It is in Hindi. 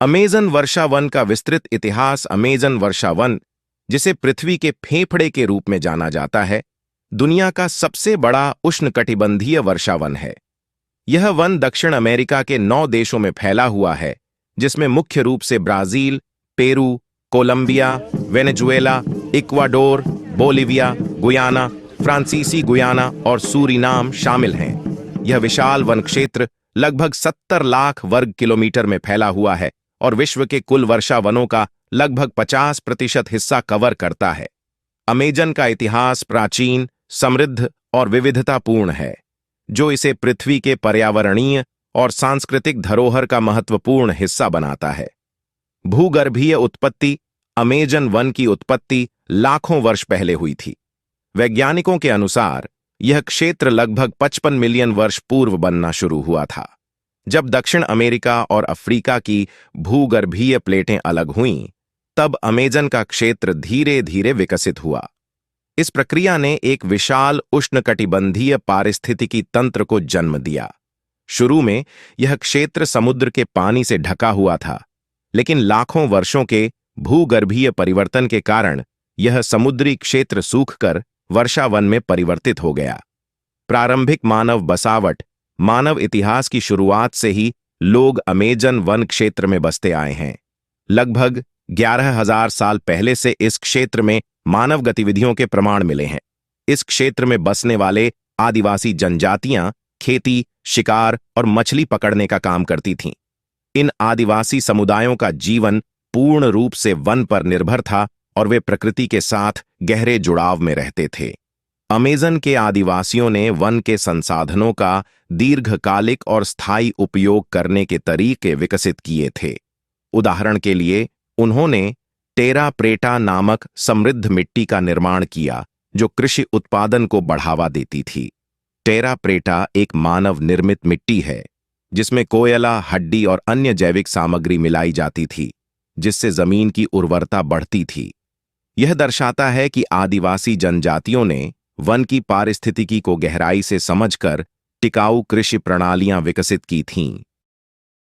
अमेज़न वर्षा वन का विस्तृत इतिहास। अमेज़न वर्षा वन, जिसे पृथ्वी के फेफड़े के रूप में जाना जाता है, दुनिया का सबसे बड़ा उष्णकटिबंधीय वर्षा वन है। यह वन दक्षिण अमेरिका के 9 देशों में फैला हुआ है, जिसमें मुख्य रूप से Brazil, Peru, Colombia, Venezuela, Ecuador, Bolivia, Guyana, फ्रांसीसी गुयाना और सूरीनाम शामिल हैं। यह विशाल वन क्षेत्र लगभग 70 लाख वर्ग किलोमीटर में फैला हुआ है और विश्व के कुल वर्षा वनों का लगभग 50% हिस्सा कवर करता है। अमेज़न का इतिहास प्राचीन, समृद्ध और विविधतापूर्ण है, जो इसे पृथ्वी के पर्यावरणीय और सांस्कृतिक धरोहर का महत्वपूर्ण हिस्सा बनाता है। भूगर्भीय उत्पत्ति। अमेज़न वन की उत्पत्ति लाखों वर्ष पहले हुई थी। वैज्ञानिकों के अनुसार यह क्षेत्र लगभग 55 मिलियन वर्ष पूर्व बनना शुरू हुआ था, जब दक्षिण अमेरिका और अफ्रीका की भूगर्भीय प्लेटें अलग हुईं। तब अमेज़न का क्षेत्र धीरे धीरे विकसित हुआ। इस प्रक्रिया ने एक विशाल उष्णकटिबंधीय पारिस्थितिकी तंत्र को जन्म दिया। शुरू में यह क्षेत्र समुद्र के पानी से ढका हुआ था, लेकिन लाखों वर्षों के भूगर्भीय परिवर्तन के कारण यह समुद्री क्षेत्र सूखकर वर्षा वन में परिवर्तित हो गया। प्रारंभिक मानव बसावट। मानव इतिहास की शुरुआत से ही लोग अमेज़न वन क्षेत्र में बसते आए हैं। लगभग 11,000 साल पहले से इस क्षेत्र में मानव गतिविधियों के प्रमाण मिले हैं। इस क्षेत्र में बसने वाले आदिवासी जनजातियां खेती, शिकार और मछली पकड़ने का काम करती थीं। इन आदिवासी समुदायों का जीवन पूर्ण रूप से वन पर निर्भर था और वे प्रकृति के साथ गहरे जुड़ाव में रहते थे। अमेज़न के आदिवासियों ने वन के संसाधनों का दीर्घकालिक और स्थायी उपयोग करने के तरीके विकसित किए थे। उदाहरण के लिए, उन्होंने टेरा प्रेटा नामक समृद्ध मिट्टी का निर्माण किया, जो कृषि उत्पादन को बढ़ावा देती थी। टेरा प्रेटा एक मानव निर्मित मिट्टी है, जिसमें कोयला, हड्डी और अन्य जैविक सामग्री मिलाई जाती थी, जिससे जमीन की उर्वरता बढ़ती थी। यह दर्शाता है कि आदिवासी जनजातियों ने वन की पारिस्थितिकी को गहराई से समझकर टिकाऊ कृषि प्रणालियां विकसित की थीं।